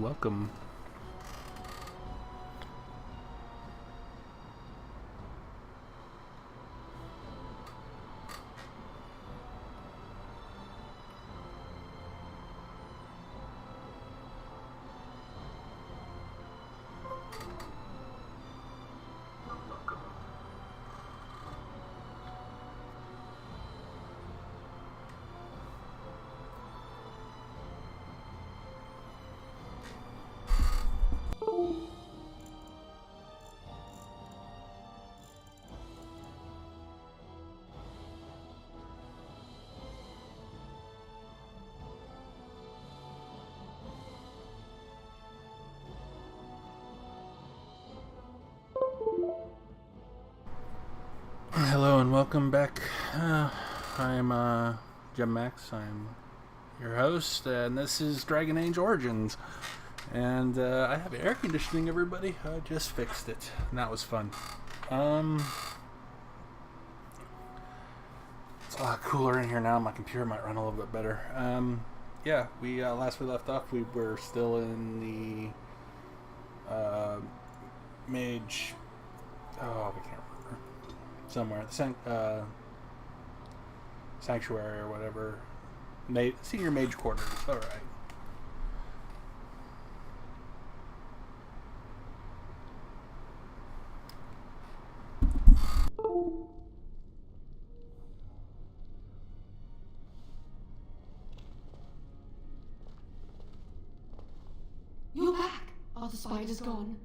welcome. Hello and welcome back. I'm Jim Max. I'm your host, and this is Dragon Age Origins. And I have air conditioning, everybody. I just fixed it, and that was fun. It's a lot cooler in here now. My computer might run a little bit better. Yeah, we last we left off, we were still in the mage. Oh, I can't remember. Somewhere, sanctuary or whatever. Senior mage quarters. All right. You're back! Are the spiders gone?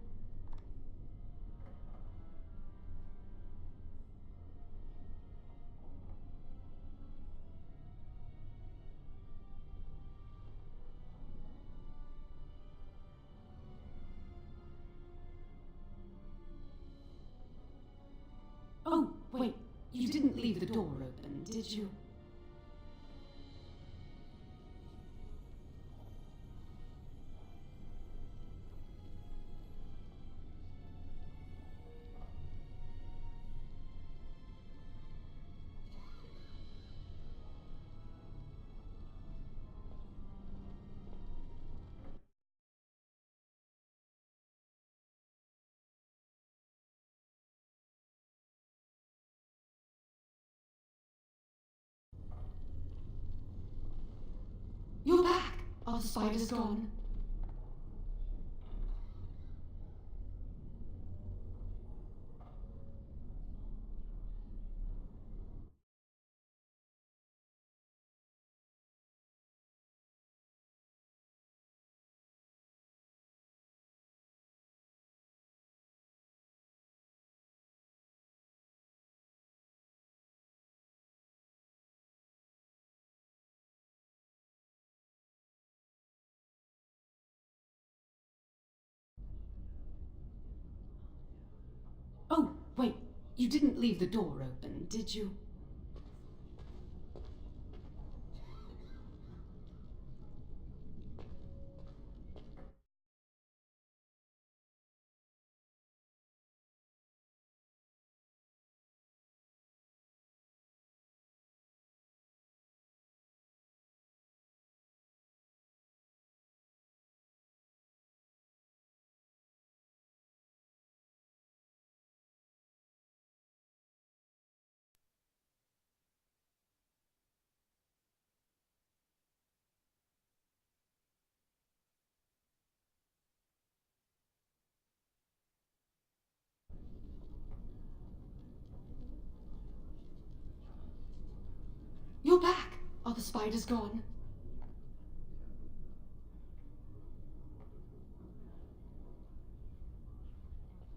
Oh, wait. You didn't leave the door open, did you? You're back! Are the spiders gone? Oh, wait. You didn't leave the door open, did you? You're back! Are the spiders gone?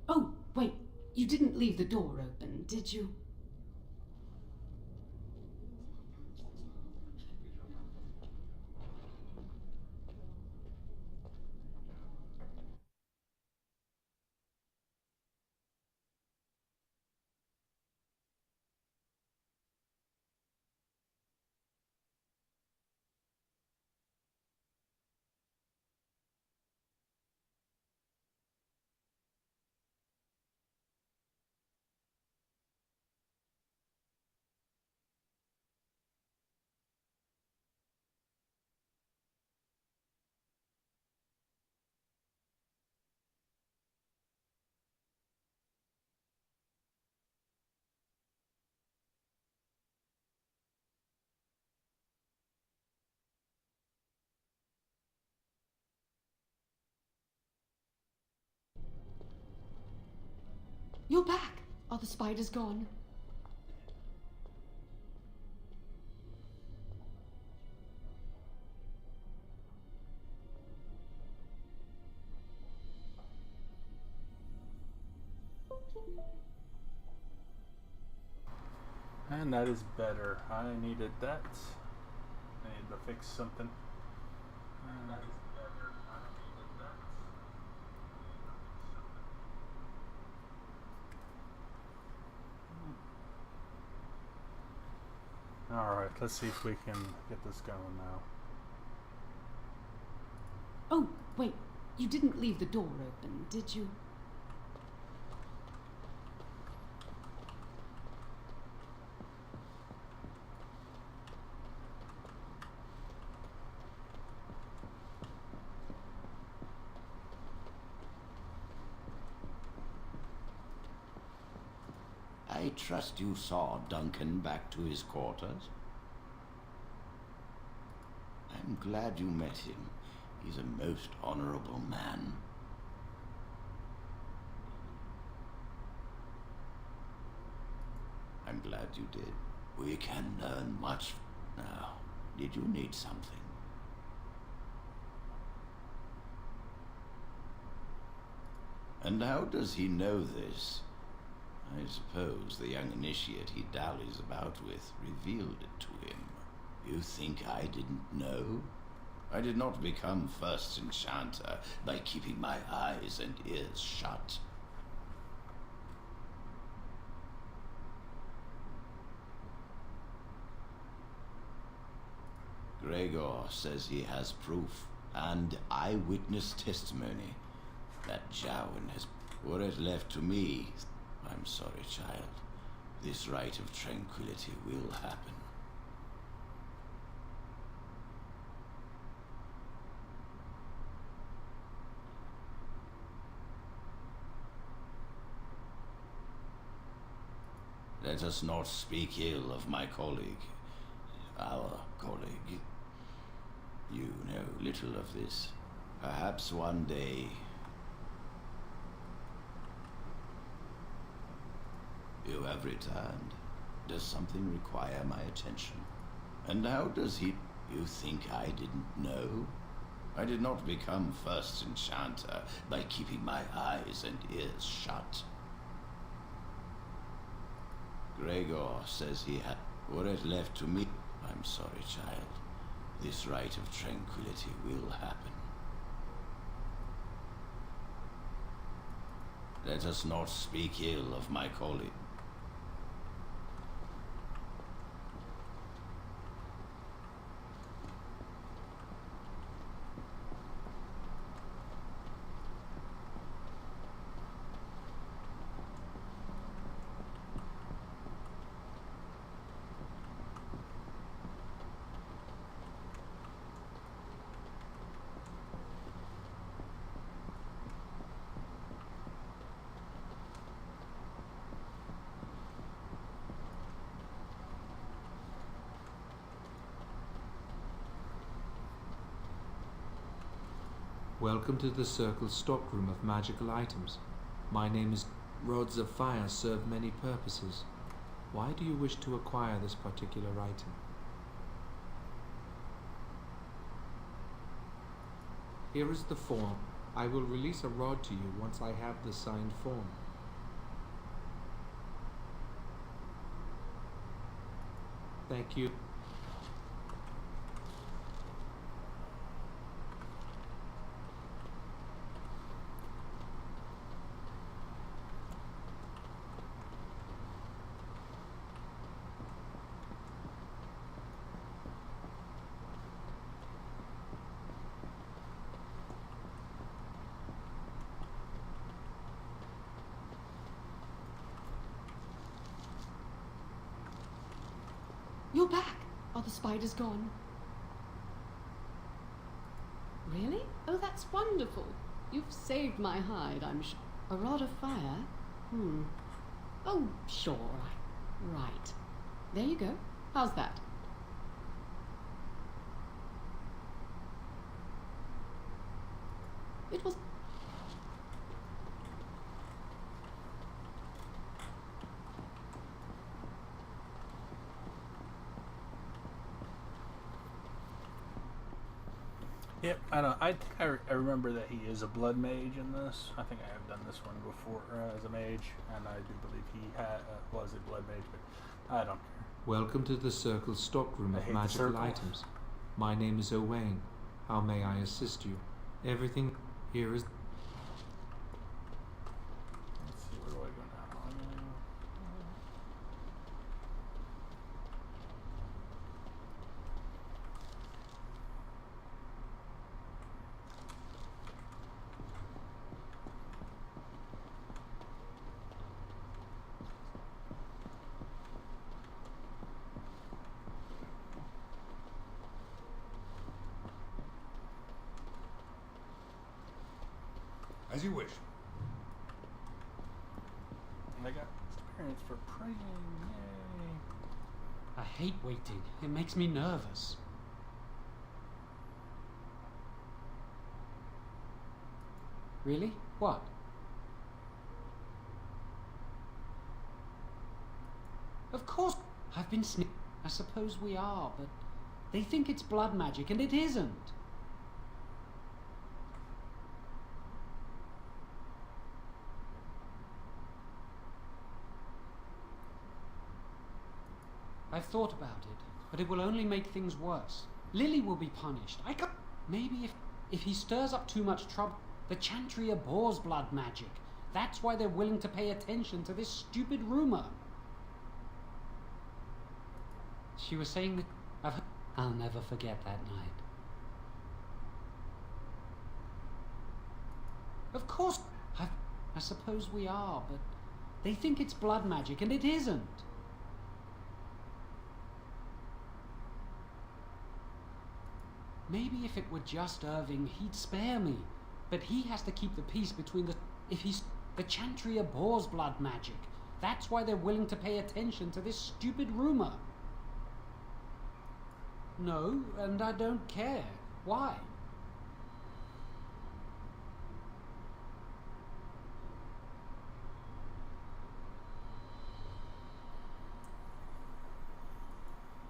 Oh, wait. You didn't leave the door open, did you? You're back. Are the spiders gone? And that is better. I needed that. I need to fix something. And that is better. I needed that. Alright, let's see if we can get this going now. Oh, wait. You didn't leave the door open, did you? I trust you saw Duncan back to his quarters. I'm glad you met him. He's a most honorable man. I'm glad you did. We can learn much now. Did you need something? And how does he know this? I suppose the young initiate he dallies about with revealed it to him. You think I didn't know? I did not become first enchanter by keeping my eyes and ears shut. Gregor says he has proof and eyewitness testimony that Jowen has. Were it left to me, I'm sorry, child. This rite of tranquility will happen. Let us not speak ill of my colleague. Our colleague. You know little of this. Perhaps one day... You have returned. Does something require my attention? And how does he... You think I didn't know? I did not become first enchanter by keeping my eyes and ears shut. Gregor says he had... Were it left to me... I'm sorry, child. This rite of tranquility will happen. Let us not speak ill of my colleague. Welcome to the Circle's stockroom of magical items. My name is... Rods of fire serve many purposes. Why do you wish to acquire this particular item? Here is the form. I will release a rod to you once I have the signed form. Thank you. You're back. Are the spiders gone? Really? Oh, that's wonderful. You've saved my hide, I'm sure. A rod of fire? Oh, sure. Right. There you go. How's that? It was... Yep, I don't. I think I remember that he is a blood mage in this. I think I have done this one before as a mage, and I do believe he was a blood mage, but I don't care. Welcome to the Circle stockroom I of hate the magical circle. items. My name is Owain. How may I assist you? Everything here is... Let's see, where do I go now? As you wish. And I got experience for praying. Yay! I hate waiting. It makes me nervous. Really? What? Of course, I've been I suppose we are, but they think it's blood magic, and it isn't. I've thought about it, but it will only make things worse. Lily will be punished. I can't... Maybe if he stirs up too much trouble, the Chantry abhors blood magic. That's why they're willing to pay attention to this stupid rumor. She was saying that... I'll never forget that night. Of course, I suppose we are, but they think it's blood magic, and it isn't. Maybe if it were just Irving, he'd spare me. But he has to keep the peace between the... The Chantry abhors blood magic. That's why they're willing to pay attention to this stupid rumor. No, and I don't care. Why?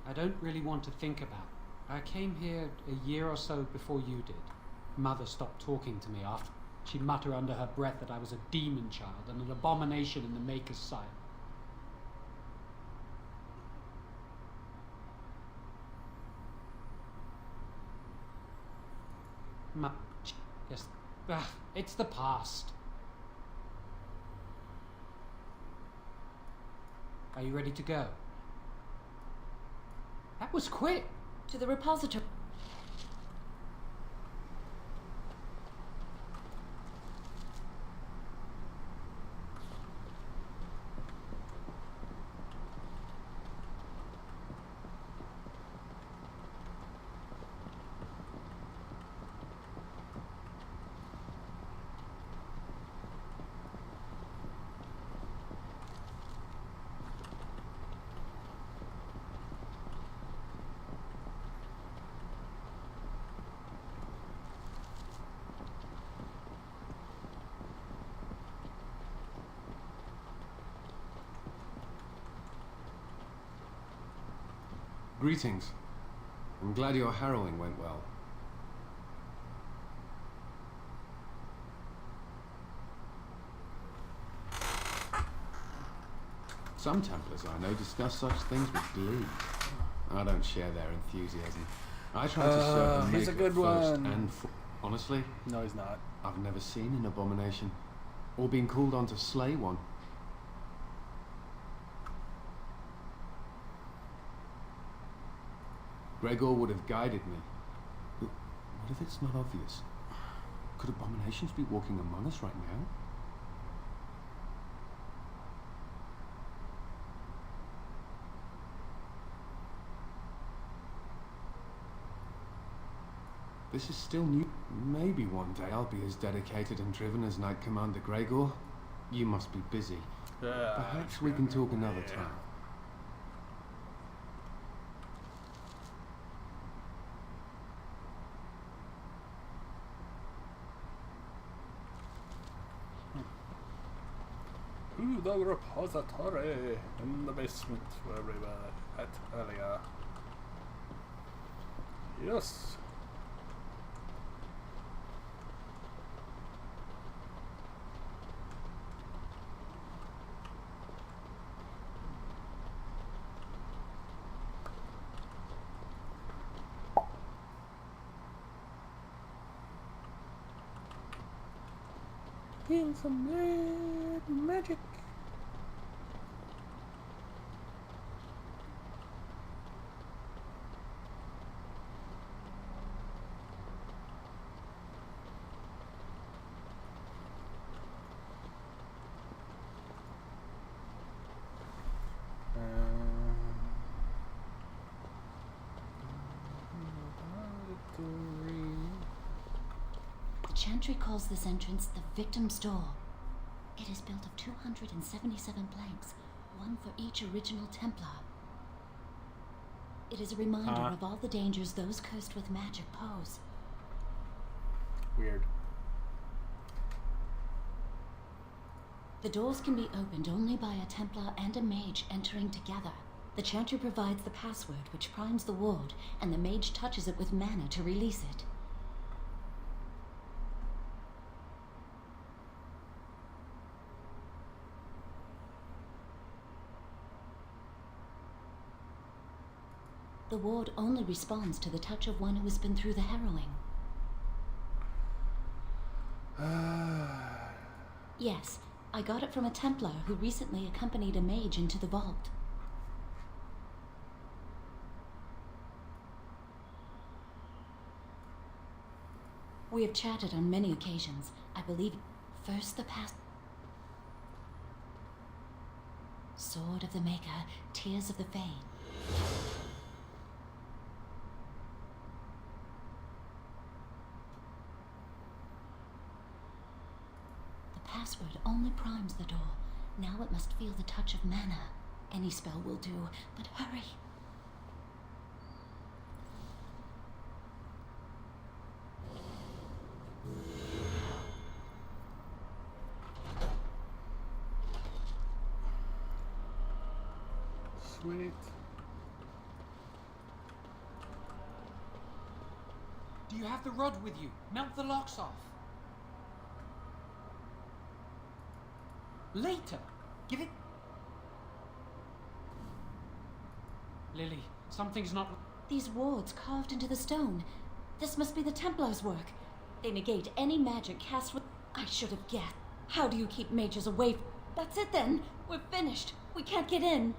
I don't really want to think about it. I came here a year or so before you did. Mother stopped talking to me after. She'd mutter under her breath that I was a demon child and an abomination in the Maker's sight. Yes, it's the past. Are you ready to go? That was quick. To the repository. Greetings. I'm glad your harrowing went well. Some Templars I know discuss such things with glee. I don't share their enthusiasm. I try to serve the he's a Maker good first one. and honestly, No, he's not. I've never seen an abomination or been called on to slay one. Gregor would have guided me. But what if it's not obvious? Could abominations be walking among us right now? This is still new. Maybe one day I'll be as dedicated and driven as Knight Commander Gregor. You must be busy. Perhaps we can talk another time. Ooh, the repository in the basement where we were at earlier. Yes. Feel some blood magic. The Chantry calls this entrance the Victim's Door. It is built of 277 planks, one for each original Templar. It is a reminder of all the dangers those cursed with magic pose. Weird. The doors can be opened only by a Templar and a mage entering together. The Chantry provides the password, which primes the ward, and the mage touches it with mana to release it. The ward only responds to the touch of one who has been through the harrowing. Yes, I got it from a Templar who recently accompanied a mage into the vault. We have chatted on many occasions. I believe first the past... Sword of the Maker, Tears of the Fane. Password only primes the door. Now it must feel the touch of mana. Any spell will do, but hurry. Sweet. Do you have the rod with you? Melt the locks off. Later. Give it... Lily, something's not... These wards carved into the stone. This must be the Templars' work. They negate any magic cast with... I should have guessed. How do you keep mages away from... That's it then. We're finished. We can't get in.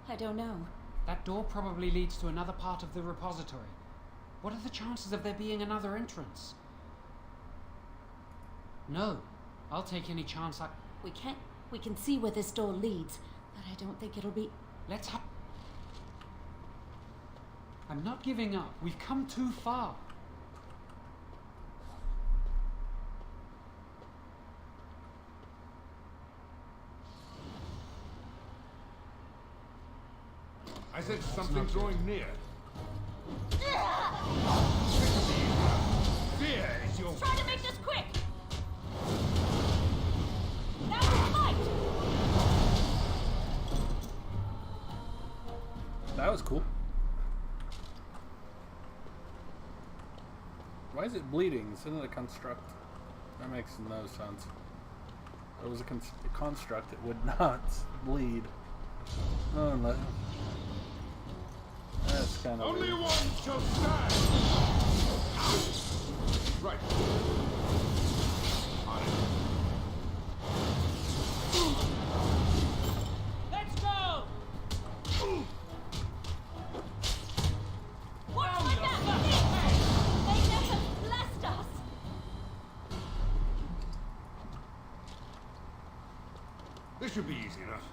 I don't know. That door probably leads to another part of the repository. What are the chances of there being another entrance? No. I'll take any chance I... We can't... We can see where this door leads, but I don't think it'll be... Let's I'm not giving up. We've come too far. I sense something drawing near. Fear is your... Try to make this quick! Now we fight! That was cool. Why is it bleeding? Isn't it a construct? That makes no sense. If it was a construct, it would not bleed. Oh, unless... That's kind of Only weird. one shall stand! Right. On it. Let's go! What's like that? They never blessed us! This should be easy enough.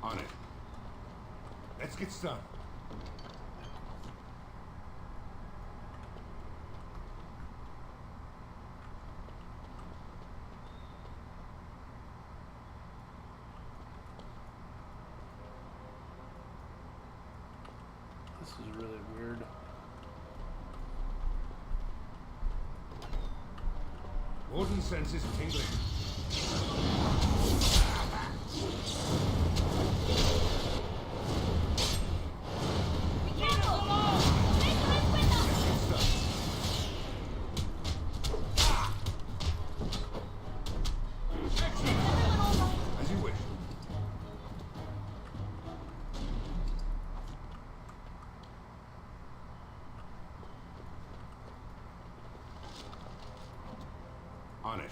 On it. Let's get started. This is really weird. Warden senses tingling. On it.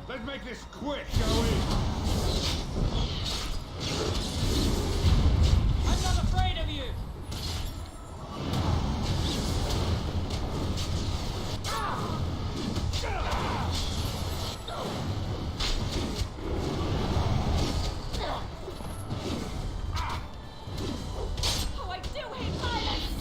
Let's make this quick, shall we? I'm not afraid of you! Oh, I do hate violence!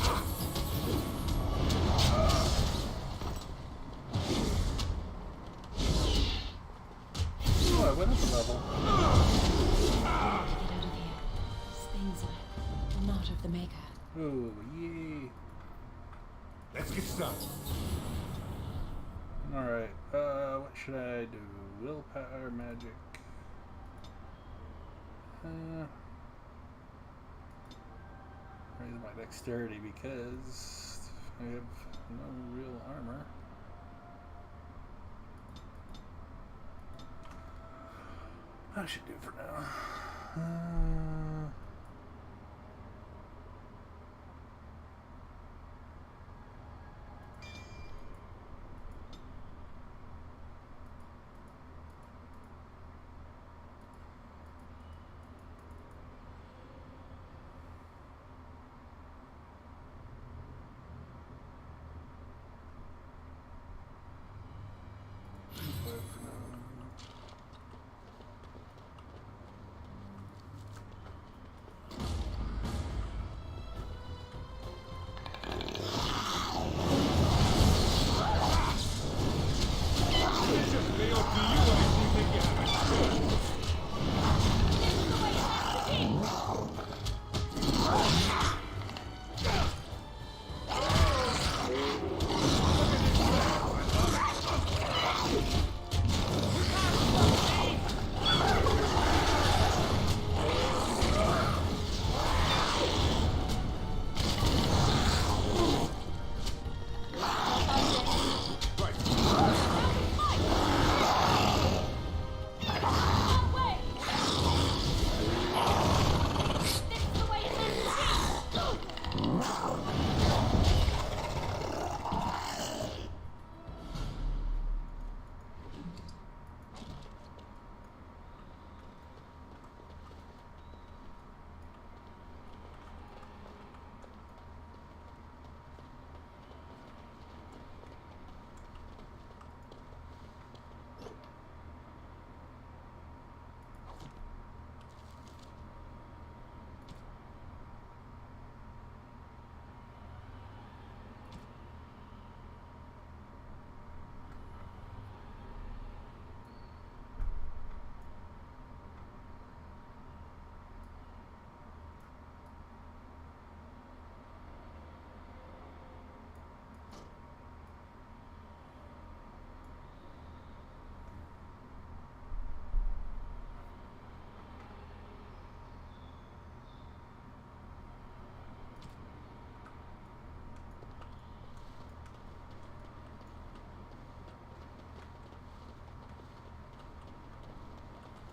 Oh, I went up a level. Get out of here. Things are not of the maker. Oh, yay. Let's get started. Alright, what should I do? Willpower, magic. Raise my dexterity because I have no real armor. I should do for now.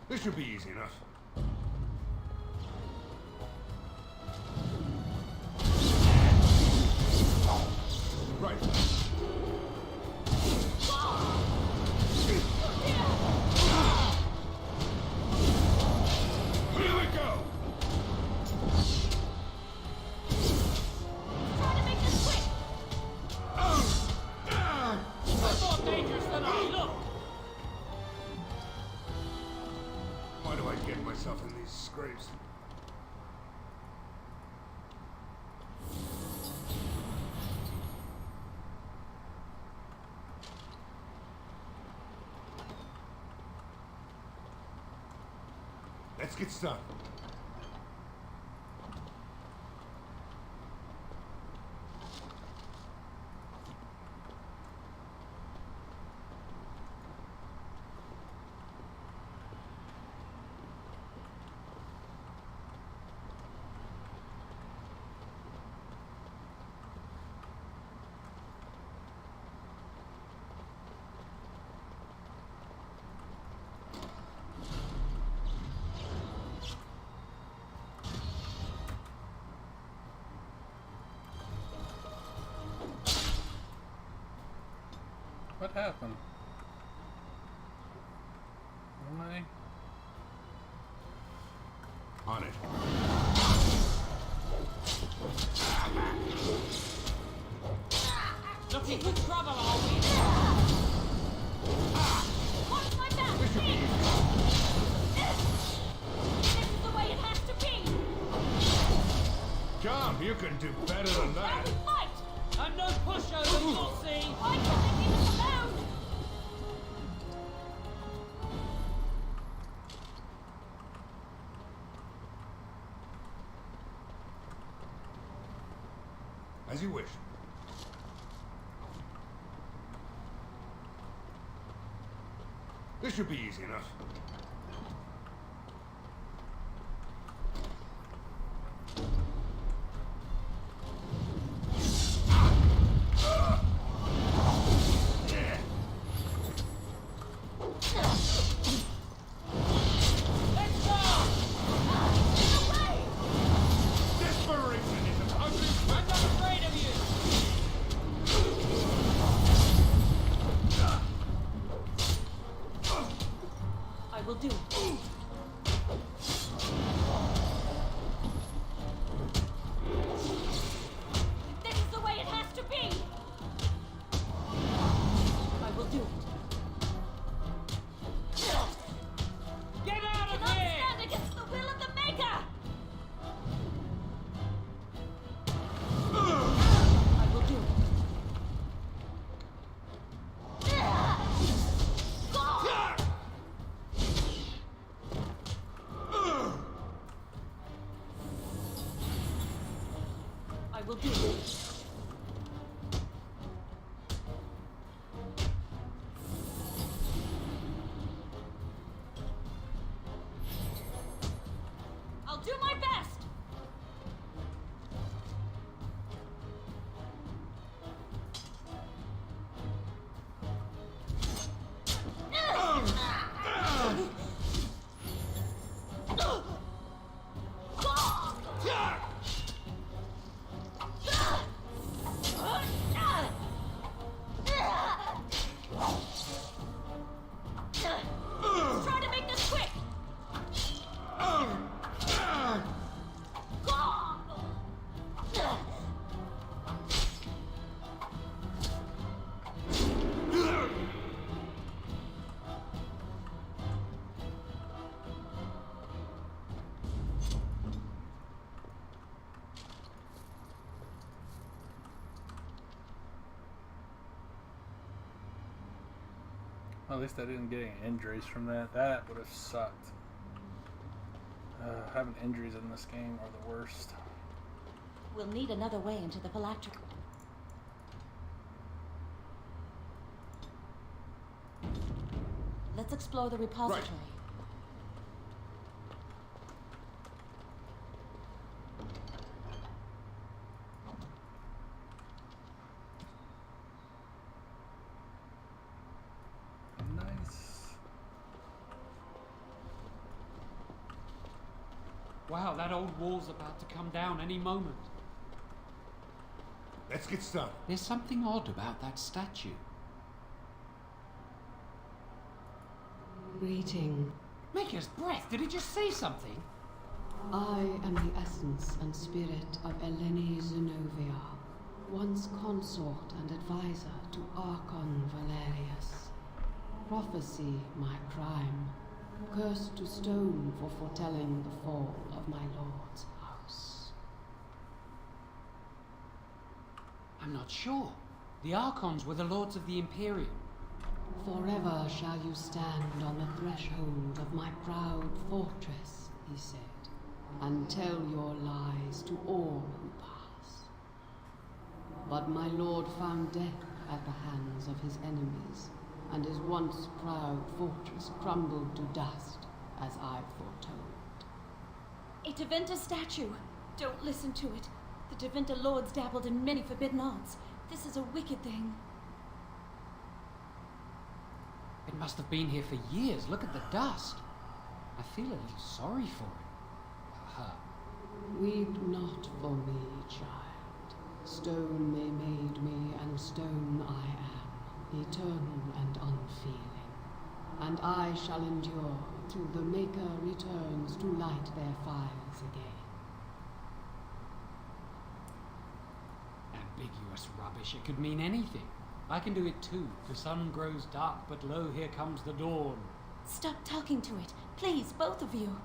This should be easy enough. Right. Here we go! Try to make this quick! That's more dangerous than I look! Why do I get myself in these scrapes? Let's get started. What happened? Am I? On it. Looking for trouble, are we? Watch my back, please! This is the way it has to be! Come, you can do better than Now that. we fight! I'm no pushover, you'll see. Why can't they leave us alone? As you wish. This should be easy enough. Let's go! Desperation is an ugly I'm not afraid of you. I will do it. This is the way it has to be! I will do it. Get out of Cannot here! stand against the will of the Maker! I will do it. I will do it. I'll do my best! Let's try to make this quick! Well, at least I didn't get any injuries from that. That would have sucked. Having injuries in this game are the worst. We'll need another way into the Phylactery. Let's explore the repository. Nice. Wow, that old wall's about to come down any moment. Let's get started. There's something odd about that statue. Greeting. Maker's breath, did he just say something? I am the essence and spirit of Eleni Zenobia, once consort and advisor to Archon Valerius. Prophecy my crime, cursed to stone for foretelling the fall of my lord's house. I'm not sure. The Archons were the lords of the Imperium. Forever shall you stand on the threshold of my proud fortress, he said, and tell your lies to all who pass. But my lord found death at the hands of his enemies, and his once proud fortress crumbled to dust, as I foretold. A Tevinter statue! Don't listen to it. The Tevinter lords dabbled in many forbidden arts. This is a wicked thing. It must have been here for years. Look at the dust. I feel a little sorry for it. Her. Weep not for me, child. Stone they made me, and stone I am, eternal shall endure till the Maker returns to light their fires again. Ambiguous rubbish. It could mean anything. I can do it too. The sun grows dark, but lo, here comes the dawn. Stop talking to it. Please, both of you.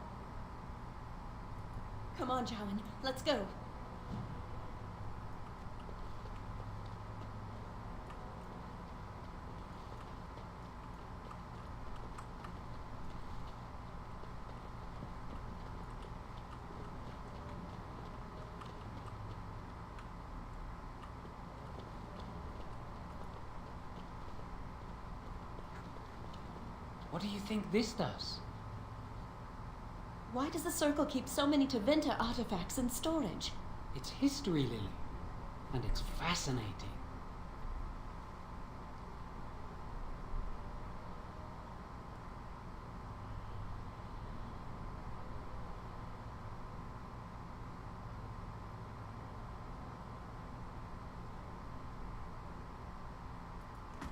Come on, Jowan. Let's go. What do you think this does? Why does the Circle keep so many Tevinter artifacts in storage? It's history, Lily. And it's fascinating.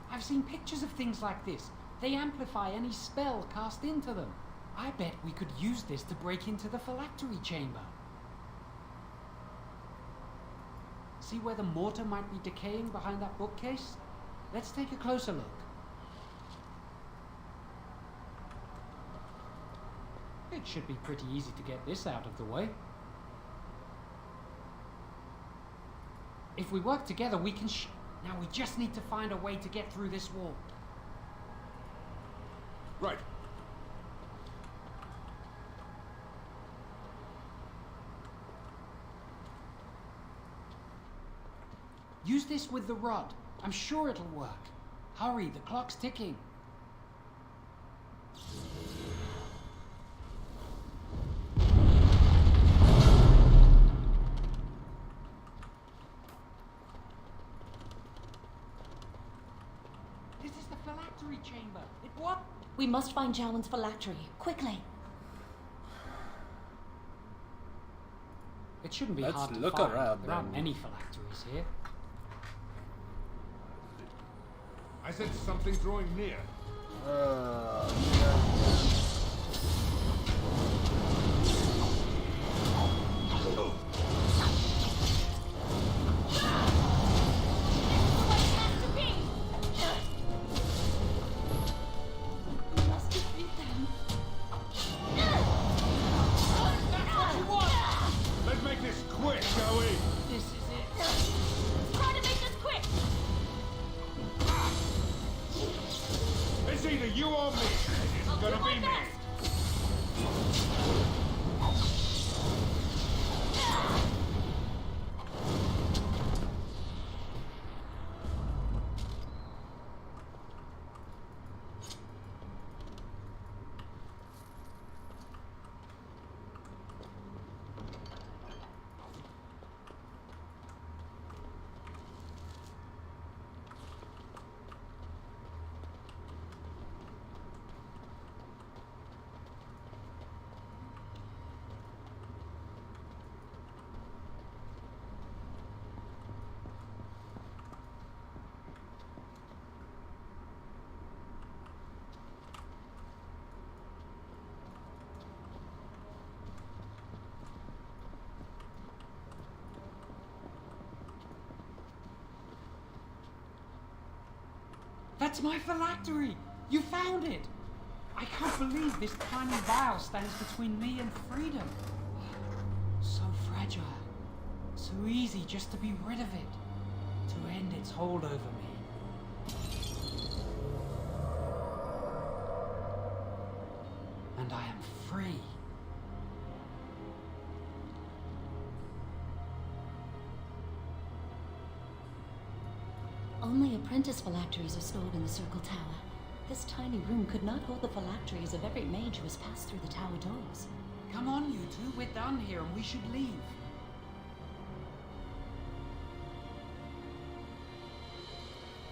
I've seen pictures of things like this. They amplify any spell cast into them. I bet we could use this to break into the phylactery chamber. See where the mortar might be decaying behind that bookcase? Let's take a closer look. It should be pretty easy to get this out of the way. If we work together, we can Now we just need to find a way to get through this wall. Right. Use this with the rod. I'm sure it'll work. Hurry, the clock's ticking. This is the phylactery chamber. It what? We must find Jowan's phylactery. Quickly. It shouldn't be Let's hard to look find. around, There aren't then. many phylacteries here. I sense something drawing near. We must defeat them. Let's make this quick, shall we? This is it. Try to make this quick. It's either you or me. It's gonna be me. That's my phylactery! You found it! I can't believe this tiny vial stands between me and freedom. So fragile. So easy just to be rid of it. To end its hold over me. And I am free. Only apprentice phylacteries are stored in the Circle Tower. This tiny room could not hold the phylacteries of every mage who has passed through the tower doors. Come on, you two. We're done here and we should leave.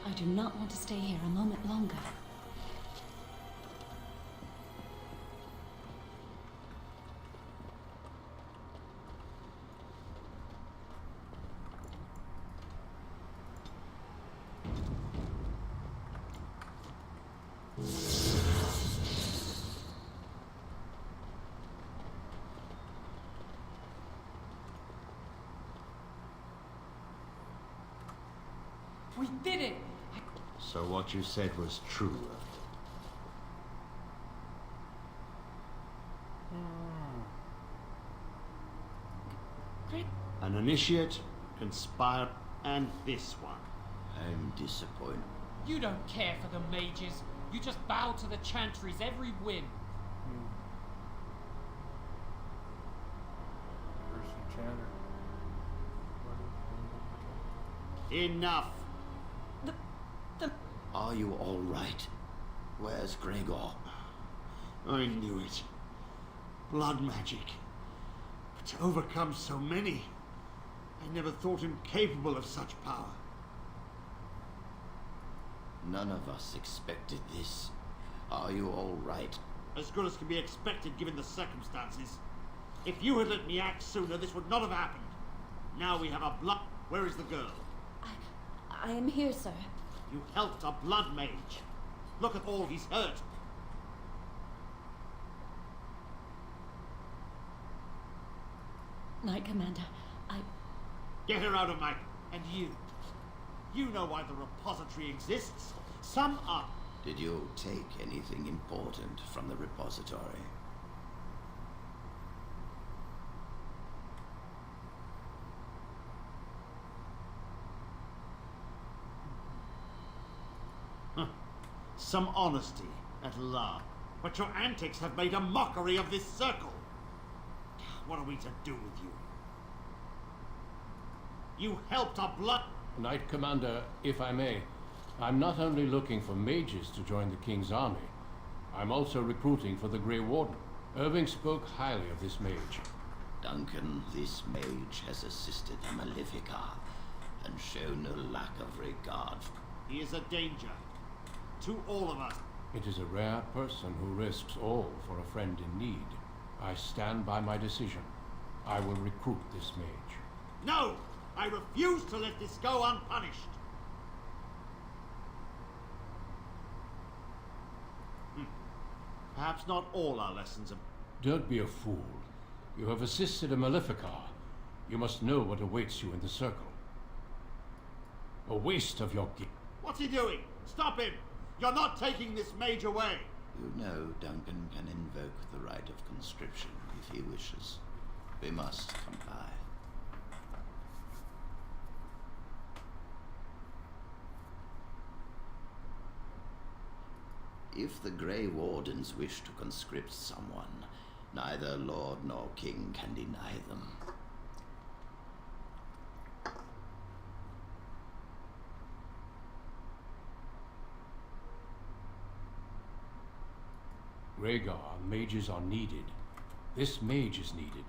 I do not want to stay here a moment longer. We did it! So what you said was true. Greg, An initiate, conspire, and this one. I'm disappointed. You don't care for the mages. You just bow to the Chantry's every whim. Percy Chandler. Enough. Are you all right? Where's Gregor? I knew it. Blood magic. But to overcome so many, I never thought him capable of such power. None of us expected this. Are you all right? As good as can be expected given the circumstances. If you had let me act sooner, this would not have happened. Now we have a blood... Where is the girl? I am here, sir. You helped a blood mage. Look at all he's hurt. Knight Commander, Get her out of my... And you. You know why the repository exists. Sum up. Did you take anything important from the repository? Some honesty, at last. But your antics have made a mockery of this circle. What are we to do with you? You helped a blood... Knight Commander, if I may, I'm not only looking for mages to join the King's army, I'm also recruiting for the Grey Warden. Irving spoke highly of this mage. Duncan, this mage has assisted Malefica and shown no lack of regard. He is a danger. To all of us. It is a rare person who risks all for a friend in need. I stand by my decision. I will recruit this mage. No! I refuse to let this go unpunished. Perhaps not all our lessons are... Don't be a fool. You have assisted a Maleficar. You must know what awaits you in the circle. A waste of your gift. What's he doing? Stop him! You're not taking this mage away! You know Duncan can invoke the right of conscription if he wishes. We must comply. If the Grey Wardens wish to conscript someone, neither Lord nor King can deny them. Rhaegar, mages are needed. This mage is needed.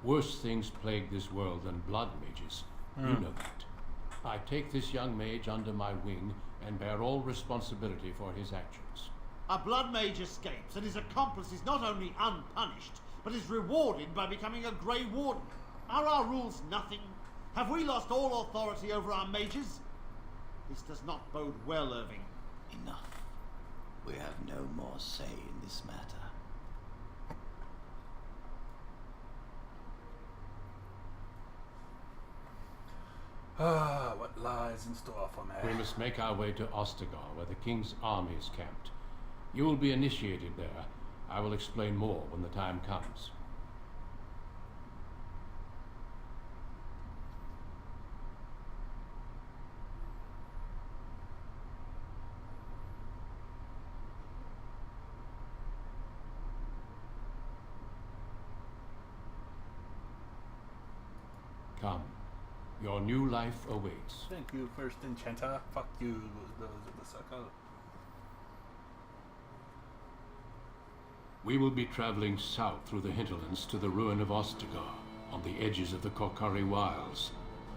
Worse things plague this world than blood mages. You know that. I take this young mage under my wing and bear all responsibility for his actions. A blood mage escapes and his accomplice is not only unpunished, but is rewarded by becoming a Grey Warden. Are our rules nothing? Have we lost all authority over our mages? This does not bode well, Irving. Enough. We have no more say in this matter. Ah, what lies in store for me? We must make our way to Ostagar, where the King's army is camped. You will be initiated there. I will explain more when the time comes. Come. Your new life awaits. Thank you, First Enchanter. Fuck you, those of the circle. We will be traveling south through the hinterlands to the ruin of Ostagar, on the edges of the Korcari Wilds.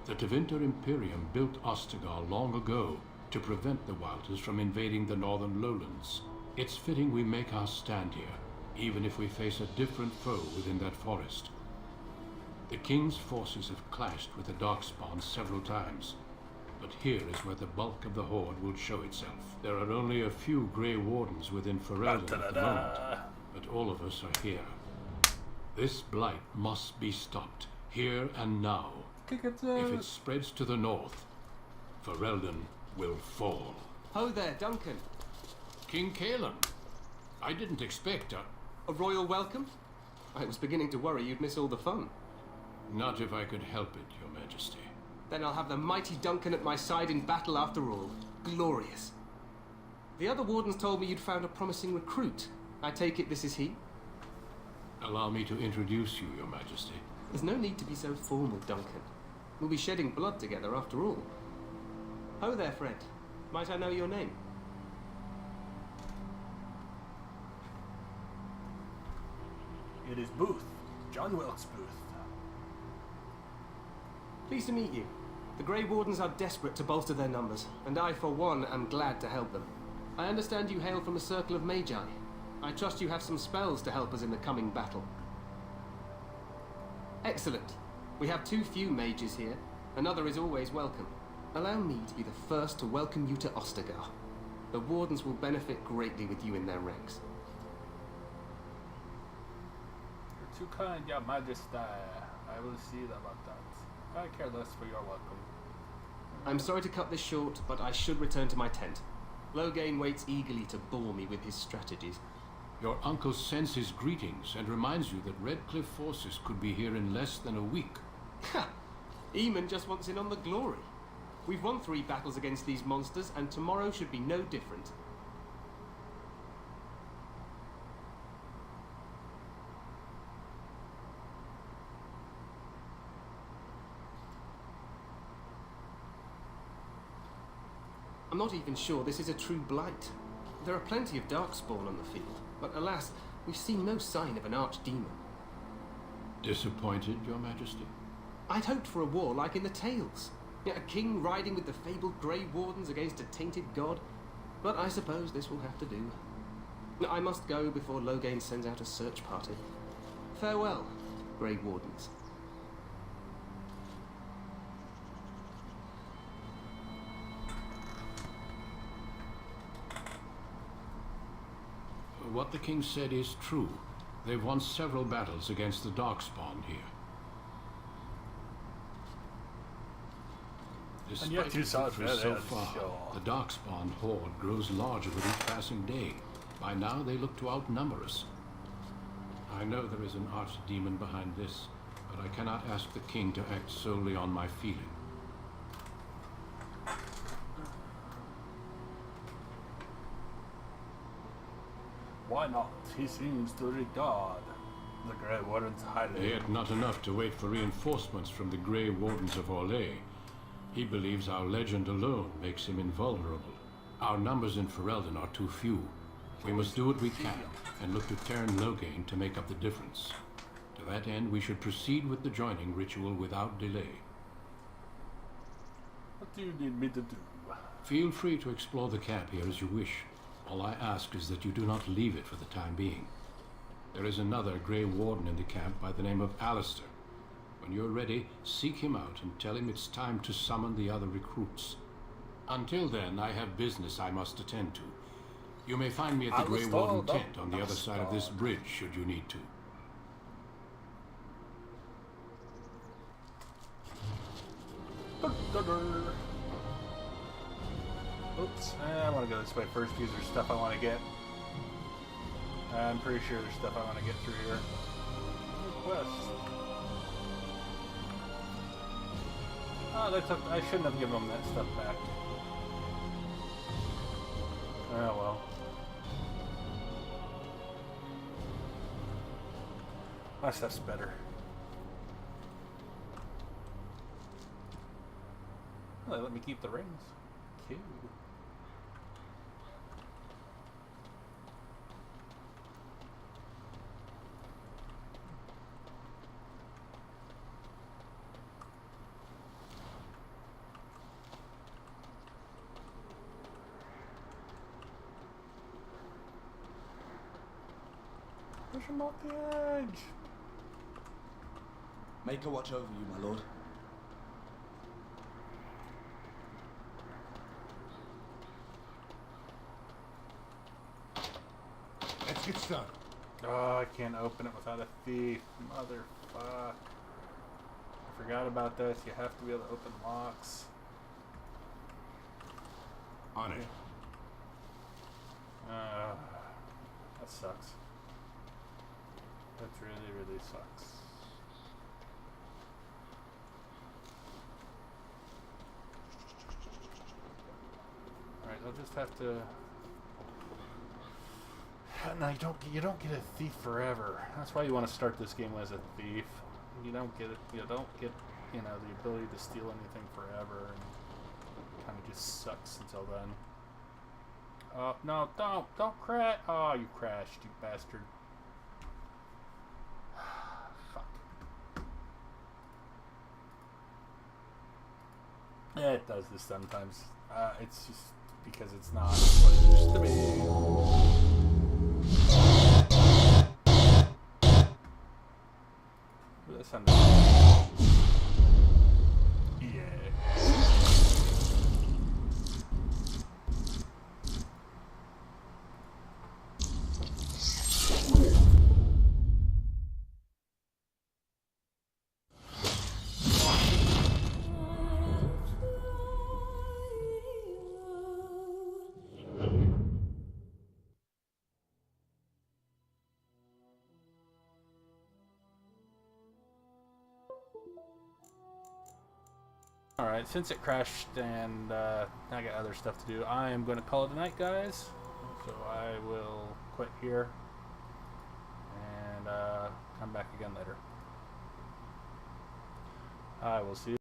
The Tevinter Imperium built Ostagar long ago to prevent the Wilders from invading the northern lowlands. It's fitting we make our stand here, even if we face a different foe within that forest. The King's forces have clashed with the Darkspawn several times, but here is where the bulk of the Horde will show itself. There are only a few Grey Wardens within Ferelden at the moment, but all of us are here. This blight must be stopped, here and now. If it spreads to the north, Ferelden will fall. Ho there, Duncan. King Cailan. I didn't expect A royal welcome? I was beginning to worry you'd miss all the fun. Not if I could help it, Your Majesty. Then I'll have the mighty Duncan at my side in battle after all. Glorious. The other wardens told me you'd found a promising recruit. I take it this is he? Allow me to introduce you, Your Majesty. There's no need to be so formal, Duncan. We'll be shedding blood together after all. Ho there, friend. Might I know your name? It is Booth. John Wilkes Booth. Pleased to meet you. The Grey Wardens are desperate to bolster their numbers, and I, for one, am glad to help them. I understand you hail from a circle of magi. I trust you have some spells to help us in the coming battle. Excellent. We have too few mages here. Another is always welcome. Allow me to be the first to welcome you to Ostagar. The Wardens will benefit greatly with you in their ranks. You're too kind, Your Majesty. I will see about that. I care less for your welcome. I'm sorry to cut this short, but I should return to my tent. Loghain waits eagerly to bore me with his strategies. Your uncle sends his greetings and reminds you that Redcliffe forces could be here in less than a week. Ha! Eamon just wants in on the glory. We've won 3 battles against these monsters, and tomorrow should be no different. I'm not even sure this is a true blight. There are plenty of darkspawn on the field, but alas, we've seen no sign of an archdemon. Disappointed, Your Majesty? I'd hoped for a war like in the tales. A king riding with the fabled Grey Wardens against a tainted god. But I suppose this will have to do. I must go before Loghain sends out a search party. Farewell, Grey Wardens. What the king said is true. They've won several battles against the Darkspawn here. Despite the victories so far, the Darkspawn horde grows larger with each passing day. By now, they look to outnumber us. I know there is an archdemon behind this, but I cannot ask the king to act solely on my feeling. Why not? He seems to regard the Grey Wardens highly. Yet not enough to wait for reinforcements from the Grey Wardens of Orlais. He believes our legend alone makes him invulnerable. Our numbers in Ferelden are too few. We must do what we can, and look to Teyrn Loghain to make up the difference. To that end, we should proceed with the joining ritual without delay. What do you need me to do? Feel free to explore the camp here as you wish. All I ask is that you do not leave it for the time being. There is another Grey Warden in the camp by the name of Alistair. When you're ready, seek him out and tell him it's time to summon the other recruits. Until then, I have business I must attend to. You may find me at the Grey Warden tent on the other side of this bridge, should you need to. Oops, I want to go this way first because there's stuff I want to get. I'm pretty sure there's stuff I want to get through here. Quest. Oh, I shouldn't have given them that stuff back. Oh well. My stuff's better. Oh, they let me keep the rings. Cute. Push him off the edge. Make a watch over you, my lord. Let's get started. Oh, I can't open it without a thief. Motherfuck. I forgot about this. You have to be able to open locks. On it. That sucks. That really, really sucks. Alright, I'll just have to... No, you don't get a thief forever. That's why you want to start this game as a thief. You don't get the ability to steal anything forever, and it kind of just sucks until then. Oh, no, don't crash. Oh, you crashed, you bastard. Fuck. Yeah, it does this sometimes. It's just because it's not what it used to be. That sounded... Yeah. Alright, since it crashed and I got other stuff to do, I am going to call it a night, guys. So I will quit here and come back again later. I will see you.